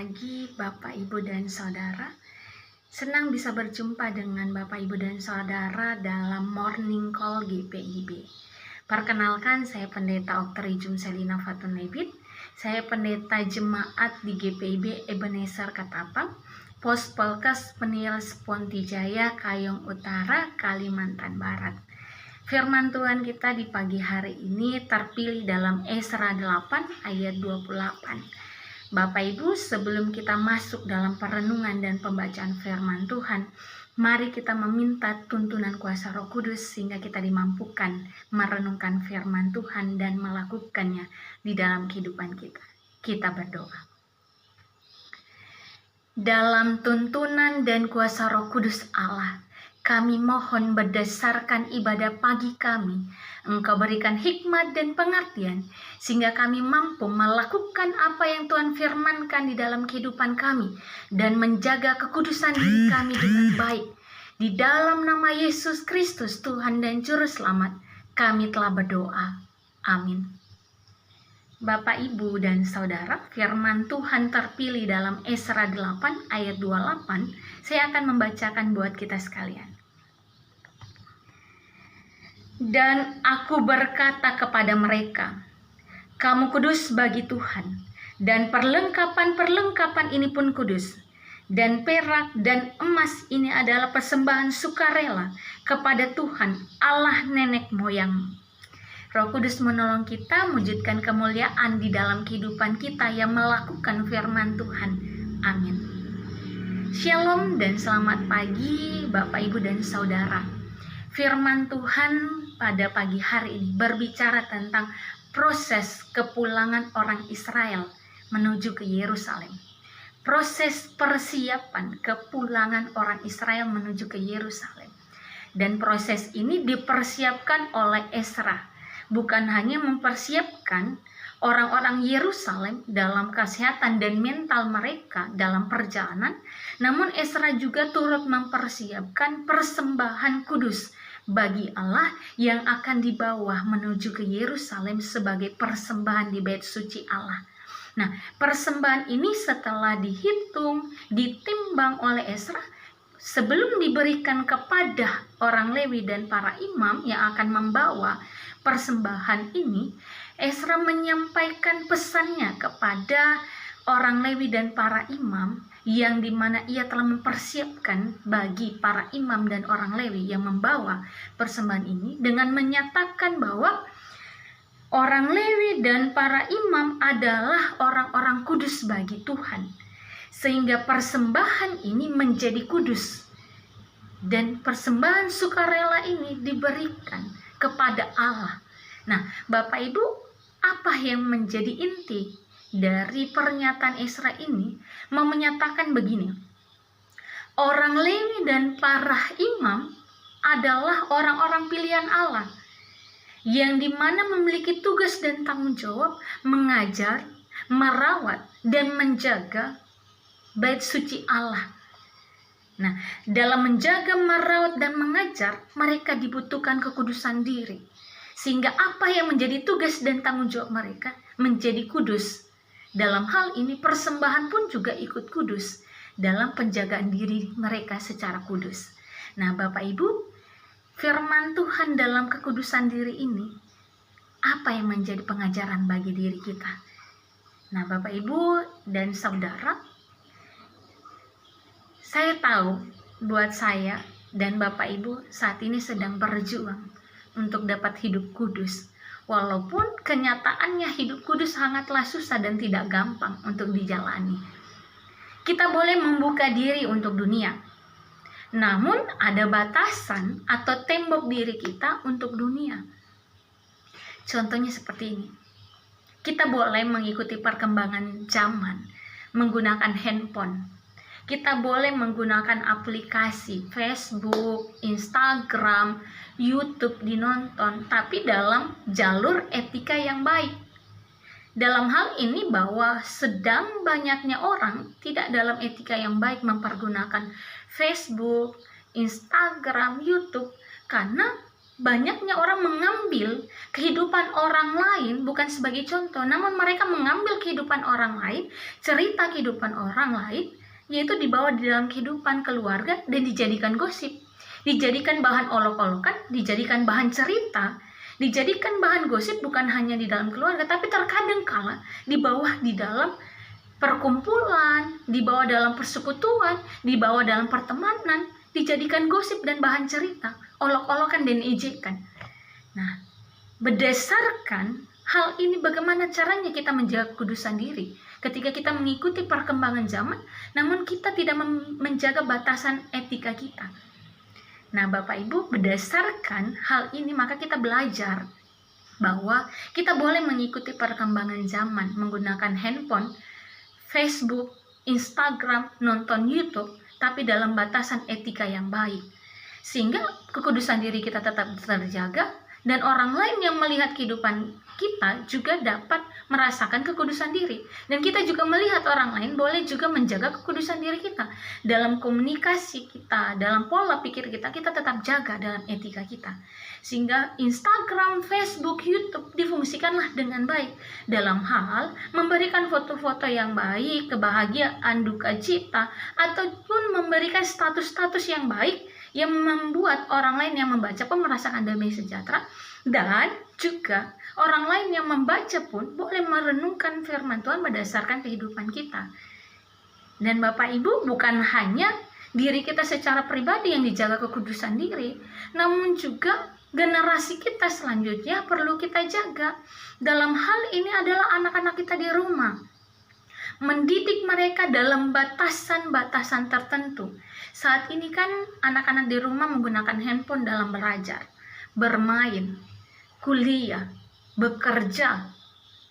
pagi Bapak, Ibu, dan Saudara. Senang bisa berjumpa dengan Bapak, Ibu, dan Saudara dalam Morning Call GPIB. Perkenalkan, saya Pendeta Oktarium Selina Fatunebit. Saya pendeta jemaat di GPIB Ebenezer Ketapang, Pos Polkes Penils Pontijaya, Kayong Utara, Kalimantan Barat. Firman Tuhan kita di pagi hari ini terpilih dalam Esra 8 ayat 28. Bapak Ibu, sebelum kita masuk dalam perenungan dan pembacaan firman Tuhan, mari kita meminta tuntunan kuasa Roh Kudus sehingga kita dimampukan merenungkan firman Tuhan dan melakukannya di dalam kehidupan kita. Kita berdoa. Dalam tuntunan dan kuasa Roh Kudus Allah, kami mohon berdasarkan ibadah pagi kami, Engkau berikan hikmat dan pengertian, sehingga kami mampu melakukan apa yang Tuhan firmankan di dalam kehidupan kami, dan menjaga kekudusan diri kami dengan baik. Di dalam nama Yesus Kristus, Tuhan dan Juru Selamat, kami telah berdoa. Amin. Bapak, Ibu, dan Saudara, firman Tuhan terpilih dalam Esra 8 ayat 28, saya akan membacakan buat kita sekalian. Dan aku berkata kepada mereka, kamu kudus bagi Tuhan, dan perlengkapan-perlengkapan ini pun kudus, dan perak dan emas ini adalah persembahan sukarela kepada Tuhan Allah nenek moyang. Roh Kudus menolong kita mewujudkan kemuliaan di dalam kehidupan kita yang melakukan firman Tuhan. Amin. Shalom dan selamat pagi Bapak, Ibu, dan Saudara. Firman Tuhan pada pagi hari ini berbicara tentang proses kepulangan orang Israel menuju ke Yerusalem. Proses persiapan kepulangan orang Israel menuju ke Yerusalem. Dan proses ini dipersiapkan oleh Esra. Bukan hanya mempersiapkan orang-orang Yerusalem dalam kesehatan dan mental mereka dalam perjalanan, namun Esra juga turut mempersiapkan persembahan kudus bagi Allah yang akan dibawa menuju ke Yerusalem sebagai persembahan di bait suci Allah. Nah, persembahan ini setelah dihitung, ditimbang oleh Esra, sebelum diberikan kepada orang Lewi dan para imam yang akan membawa persembahan ini, Esra menyampaikan pesannya kepada orang Lewi dan para imam, yang dimana ia telah mempersiapkan bagi para imam dan orang Lewi yang membawa persembahan ini dengan menyatakan bahwa orang Lewi dan para imam adalah orang-orang kudus bagi Tuhan, sehingga persembahan ini menjadi kudus, dan persembahan sukarela ini diberikan kepada Allah. Nah, Bapak Ibu, apa yang menjadi inti dari pernyataan Esra ini? Mau menyatakan begini, orang Lewi dan para imam adalah orang-orang pilihan Allah yang dimana memiliki tugas dan tanggung jawab mengajar, merawat, dan menjaga bait suci Allah. Nah, dalam menjaga, merawat, dan mengajar, mereka dibutuhkan kekudusan diri. Sehingga apa yang menjadi tugas dan tanggung jawab mereka menjadi kudus. Dalam hal ini persembahan pun juga ikut kudus dalam penjagaan diri mereka secara kudus. Nah, Bapak Ibu, firman Tuhan dalam kekudusan diri ini, apa yang menjadi pengajaran bagi diri kita? Nah, Bapak Ibu dan Saudara, saya tahu buat saya dan Bapak Ibu saat ini sedang berjuang untuk dapat hidup kudus. Walaupun kenyataannya hidup kudus sangatlah susah dan tidak gampang untuk dijalani. Kita boleh membuka diri untuk dunia, namun ada batasan atau tembok diri kita untuk dunia. Contohnya seperti ini. Kita boleh mengikuti perkembangan zaman, menggunakan handphone. Kita boleh menggunakan aplikasi Facebook, Instagram, YouTube dinonton, tapi dalam jalur etika yang baik. Dalam hal ini bahwa sedang banyaknya orang tidak dalam etika yang baik mempergunakan Facebook, Instagram, YouTube, karena banyaknya orang mengambil kehidupan orang lain bukan sebagai contoh, namun mereka mengambil kehidupan orang lain, cerita kehidupan orang lain, yaitu dibawa di dalam kehidupan keluarga dan dijadikan gosip, dijadikan bahan olok-olokan, dijadikan bahan cerita, dijadikan bahan gosip bukan hanya di dalam keluarga, tapi terkadang kala dibawa di dalam perkumpulan, dibawa dalam persekutuan, dibawa dalam pertemanan, dijadikan gosip dan bahan cerita, olok-olokan dan ejekan. Nah, berdasarkan hal ini bagaimana caranya kita menjaga kekudusan diri ketika kita mengikuti perkembangan zaman, namun kita tidak menjaga batasan etika kita. Nah, Bapak Ibu, berdasarkan hal ini maka kita belajar bahwa kita boleh mengikuti perkembangan zaman menggunakan handphone, Facebook, Instagram, nonton YouTube, tapi dalam batasan etika yang baik. Sehingga kekudusan diri kita tetap terjaga dan orang lain yang melihat kehidupan kita juga dapat merasakan kekudusan diri. Dan kita juga melihat orang lain boleh juga menjaga kekudusan diri kita. Dalam komunikasi kita, dalam pola pikir kita, kita tetap jaga dalam etika kita. Sehingga Instagram, Facebook, YouTube difungsikanlah dengan baik dalam hal memberikan foto-foto yang baik, kebahagiaan, duka cita, ataupun memberikan status-status yang baik yang membuat orang lain yang membaca pun merasakan damai sejahtera, dan juga orang lain yang membaca pun boleh merenungkan firman Tuhan berdasarkan kehidupan kita. Dan Bapak Ibu, bukan hanya diri kita secara pribadi yang dijaga kekudusan diri, namun juga generasi kita selanjutnya perlu kita jaga. Dalam hal ini adalah anak-anak kita di rumah. Mendidik mereka dalam batasan-batasan tertentu. Saat ini kan anak-anak di rumah menggunakan handphone dalam belajar, bermain, kuliah, bekerja,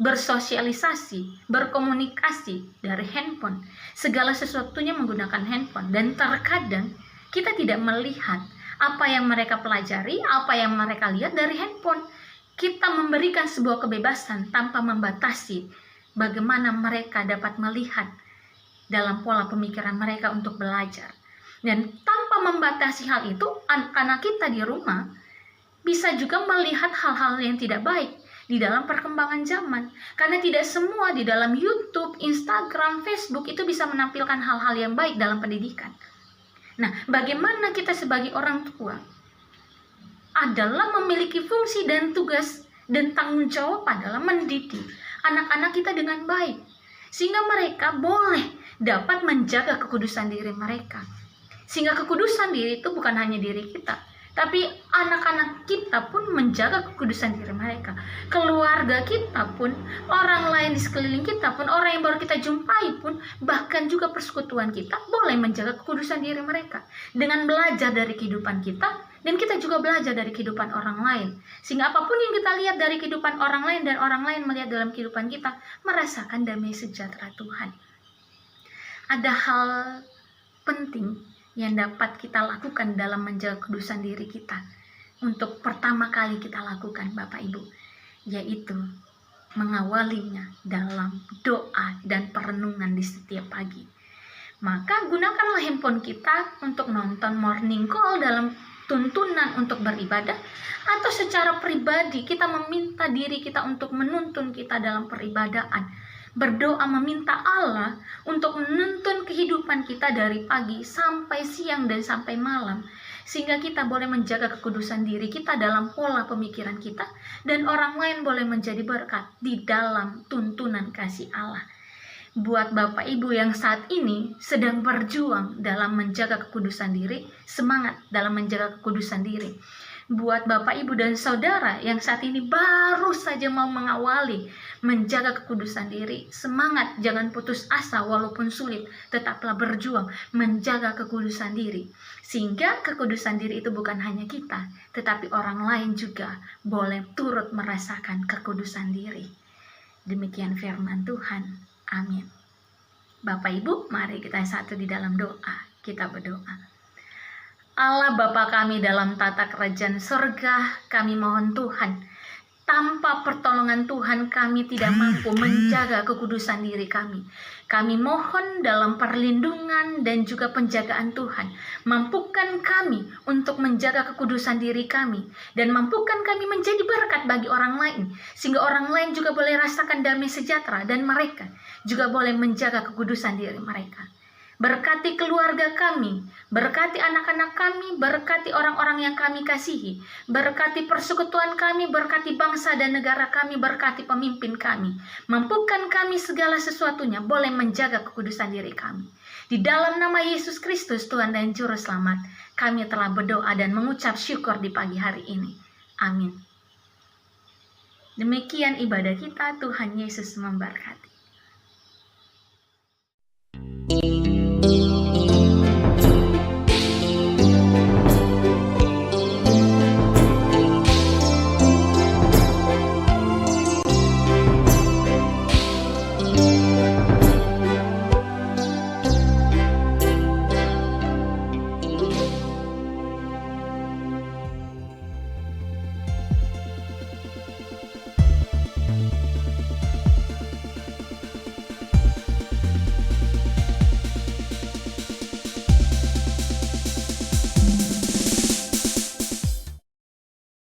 bersosialisasi, berkomunikasi dari handphone. Segala sesuatunya menggunakan handphone. Dan terkadang kita tidak melihat apa yang mereka pelajari, apa yang mereka lihat dari handphone. Kita memberikan sebuah kebebasan tanpa membatasi bagaimana mereka dapat melihat dalam pola pemikiran mereka untuk belajar. Dan tanpa membatasi hal itu, anak-anak kita di rumah bisa juga melihat hal-hal yang tidak baik di dalam perkembangan zaman. Karena tidak semua di dalam YouTube, Instagram, Facebook itu bisa menampilkan hal-hal yang baik dalam pendidikan. Nah, bagaimana kita sebagai orang tua adalah memiliki fungsi dan tugas dan tanggung jawab adalah mendidik anak-anak kita dengan baik, sehingga mereka boleh dapat menjaga kekudusan diri mereka. Sehingga kekudusan diri itu bukan hanya diri kita, tapi anak-anak kita pun menjaga kekudusan diri mereka. Keluarga kita pun, orang lain di sekeliling kita pun, orang yang baru kita jumpai pun, bahkan juga persekutuan kita boleh menjaga kekudusan diri mereka dengan belajar dari kehidupan kita, dan kita juga belajar dari kehidupan orang lain. Sehingga apapun yang kita lihat dari kehidupan orang lain dan orang lain melihat dalam kehidupan kita, merasakan damai sejahtera Tuhan. Ada hal penting yang dapat kita lakukan dalam menjaga kekudusan diri kita. Untuk pertama kali kita lakukan, Bapak Ibu, yaitu mengawalinya dalam doa dan perenungan di setiap pagi. Maka gunakanlah handphone kita untuk nonton morning call dalam tuntunan untuk beribadah, atau secara pribadi kita meminta diri kita untuk menuntun kita dalam peribadaan, berdoa meminta Allah untuk menuntun kehidupan kita dari pagi sampai siang dan sampai malam, sehingga kita boleh menjaga kekudusan diri kita dalam pola pemikiran kita, dan orang lain boleh menjadi berkat di dalam tuntunan kasih Allah. Buat Bapak Ibu yang saat ini sedang berjuang dalam menjaga kekudusan diri, semangat dalam menjaga kekudusan diri. Buat Bapak Ibu dan Saudara yang saat ini baru saja mau mengawali menjaga kekudusan diri, semangat, jangan putus asa walaupun sulit, tetaplah berjuang menjaga kekudusan diri. Sehingga kekudusan diri itu bukan hanya kita, tetapi orang lain juga boleh turut merasakan kekudusan diri. Demikian firman Tuhan. Amin. Bapak Ibu, mari kita satu di dalam doa. Kita berdoa. Allah Bapa kami dalam tata kerajaan surga, kami mohon Tuhan, Tanpa pertolongan Tuhan kami tidak mampu menjaga kekudusan diri kami. Kami mohon dalam perlindungan dan juga penjagaan Tuhan. Mampukan kami untuk menjaga kekudusan diri kami. Dan mampukan kami menjadi berkat bagi orang lain. Sehingga orang lain juga boleh rasakan damai sejahtera. Dan mereka juga boleh menjaga kekudusan diri mereka. Berkati keluarga kami, berkati anak-anak kami, berkati orang-orang yang kami kasihi, berkati persekutuan kami, berkati bangsa dan negara kami, berkati pemimpin kami. Mampukan kami segala sesuatunya boleh menjaga kekudusan diri kami. Di dalam nama Yesus Kristus, Tuhan dan Juru Selamat, kami telah berdoa dan mengucap syukur di pagi hari ini. Amin. Demikian ibadah kita, Tuhan Yesus memberkati.